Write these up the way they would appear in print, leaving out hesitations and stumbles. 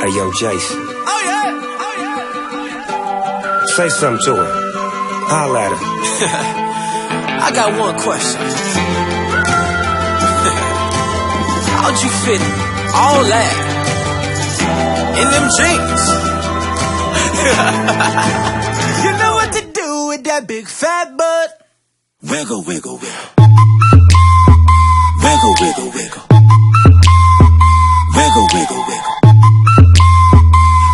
Hey yo, Jason. Oh yeah. Say something to her. Holla at her. I got one question. How'd you fit all that in them jeans? You know what to do with that big fat butt. Wiggle, wiggle, wiggle. Wiggle, wiggle, wiggle. Wiggle, wiggle, wiggle.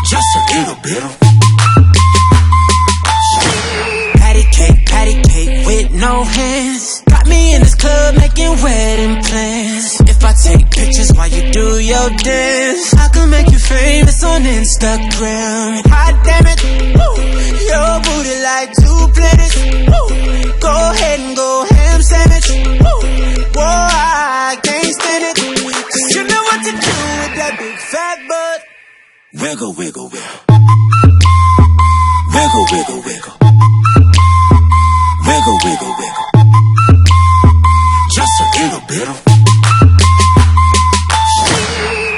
Just a little bit. Patty cake with no hands. Got me in this club making wedding plans. If I take pictures while you do your dance, I can make you famous on Instagram. Hot damn it, woo. Your booty like 2 planets. Woo. Go ahead and go ham sandwich. Woo. Whoa, I can't stand it. 'Cause you know what to do with that big fat butt. Wiggle, wiggle, wiggle. Wiggle, wiggle, wiggle. Wiggle, wiggle, wiggle. Just a little bit.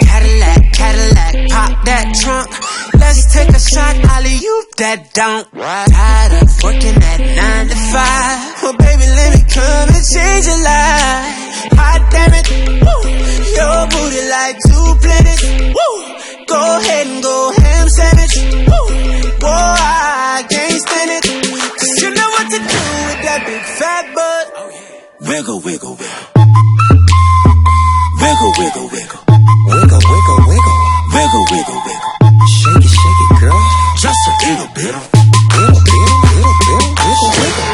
Cadillac, pop that trunk. Let's take a shot, alley-oop that don't. Tired of working at 9 to 5. Well, baby, let me come and change your life. Hot damn it, woo. Your booty like 2 planets. Woo. Go ahead and go ham sandwich. Woo. Whoa, I can't stand it. 'Cause you know what to do with that big fat butt. Wiggle, wiggle, wiggle. Wiggle, wiggle, wiggle. Wiggle, wiggle, wiggle. Wiggle, wiggle, wiggle. Shake it, girl. Just a little bit. Little, wiggle, wiggle.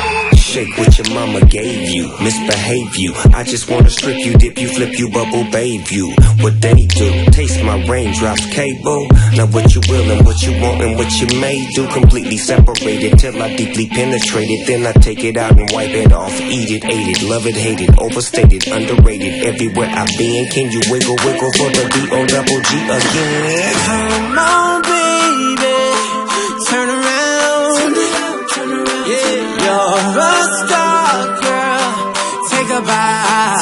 Shake what your mama gave you, misbehave you. I just wanna strip you, dip you, flip you, bubble babe you. What they do, taste my raindrops, cable. Now what you will and what you want and what you may do. Completely separated till I deeply penetrate it. Then I take it out and wipe it off. Eat it, ate it, love it, hate it. Overstated, underrated. Everywhere I've been, can you wiggle, wiggle for the D-O-double-G again? Come on, baby, turn around. Yeah, you're a star, girl. Take a bow.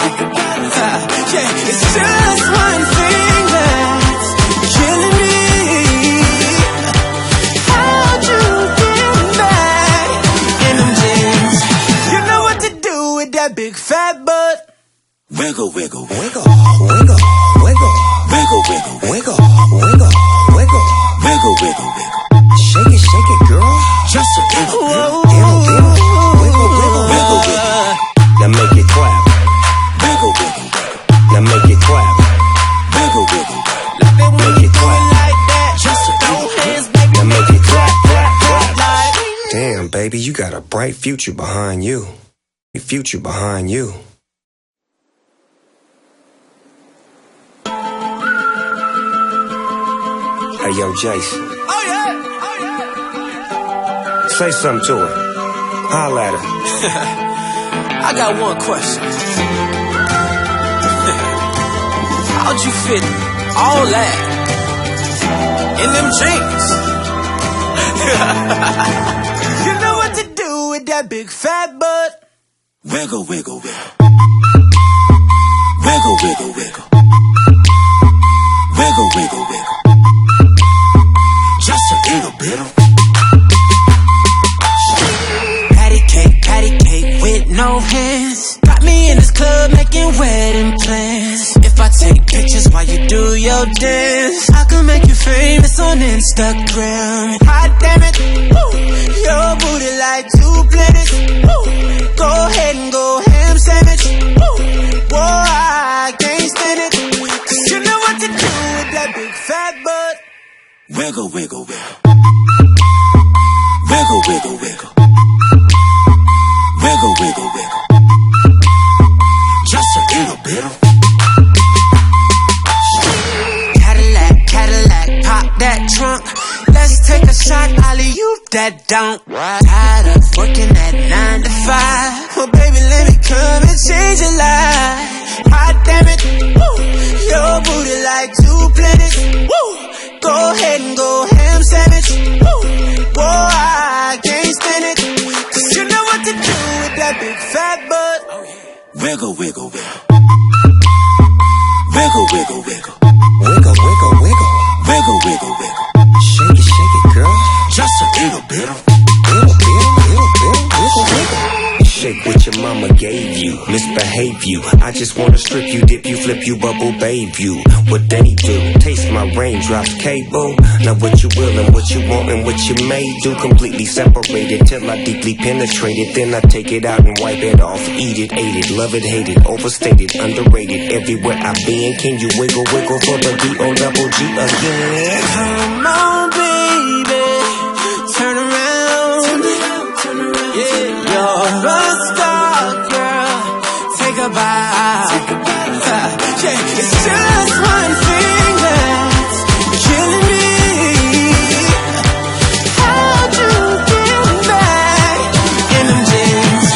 Yeah, it's just one thing that's killing me. How'd you get back in them jeans? You know what to do with that big fat butt. Wiggle, wiggle, Wiggle, wiggle, wiggle. wiggle, wiggle, Wiggle, wiggle, wiggle. wiggle, wiggle, wiggle. Shake it, girl. Just a little bit. Wiggle, wiggle, Wiggle, wiggle. Now make it clap. Wiggle, wiggle, wiggle. Now make it clap. Wiggle, wiggle, wiggle. Make it clap. Like that. Just a throw hands, baby. Now make it clap, clap, clap. Damn, baby, you got a bright future behind you. Future behind you. Hey yo, Jason. Oh yeah. Say something to her. Holla at her. I got one question. How'd you fit all that in them jeans? You know what to do with that big fat butt. Wiggle, wiggle, wiggle. Wiggle, wiggle, wiggle. Wiggle, wiggle, wiggle. Just a little bit. Patty cake with no hands. Got me in this club making wedding plans. If I take pictures while you do your dance, I can make you famous on Instagram. Hot damn it, woo. Your booty like 2 planets. Woo. Go ahead and go ham sandwich. Woo. Whoa, I can't stand it. 'Cause you know what to do with that big fat butt. Wiggle, wiggle, wiggle. Wiggle, wiggle, wiggle. Wiggle, wiggle, wiggle. Just a little bit. Cadillac, pop that trunk. Let's take a shot, alley-oop that don't. Tired of working at 9 to 5. Well, baby, let me come and change your life. Hot damn it, woo. Your booty like 2 planets. Woo. Go ahead and go ham sandwich. Woo. Whoa, I can't stand it. 'Cause you know what to do with that big fat butt. Wiggle, wiggle, wiggle. Wiggle, wiggle, wiggle. Wiggle, wiggle, wiggle. Wiggle, wiggle. wiggle, wiggle. Shake it, girl. Just a little bit. Shake what your mama gave you, misbehave you. I just wanna strip you, dip you, flip you, bubble babe you. What they do, taste my raindrops, cable. Now what you will and what you want and what you may do. Completely separated till I deeply penetrate it. Then I take it out and wipe it off. Eat it, ate it, love it, hate it. Overstated, underrated. Everywhere I've been, can you wiggle, wiggle for the D-O-double-G again? Come on, baby, turn around. Yeah, you're a star, girl. Take a bite. Yeah, it's just one thing that's killing me. How'd you get back in them jeans?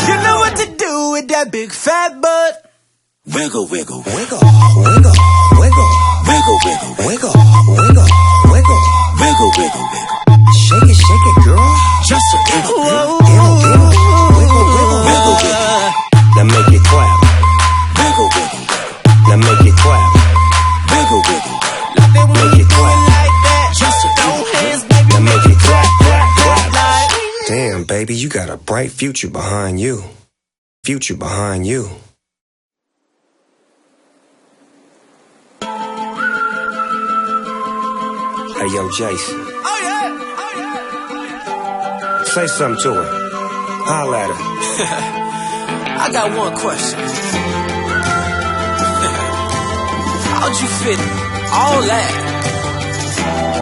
You know what to do with that big fat butt. Wiggle, wiggle, Wiggle, wiggle, wiggle, wiggle, wiggle, wiggle, wiggle, wiggle, wiggle, wiggle, wiggle. Shake it, girl. Just a little bit. Wiggle, wiggle, wiggle. Now make it clap. Wiggle, wiggle, Now make it clap. wiggle, wiggle. Make it clap. Like that. Just a throw hands, baby. Now make it clap, clap, clap. Damn, baby, you got a bright future behind you. Future behind you. Hey, yo, Jason. Oh yeah, oh yeah. Say something to her. Holla at her. I got one question. How'd you fit all that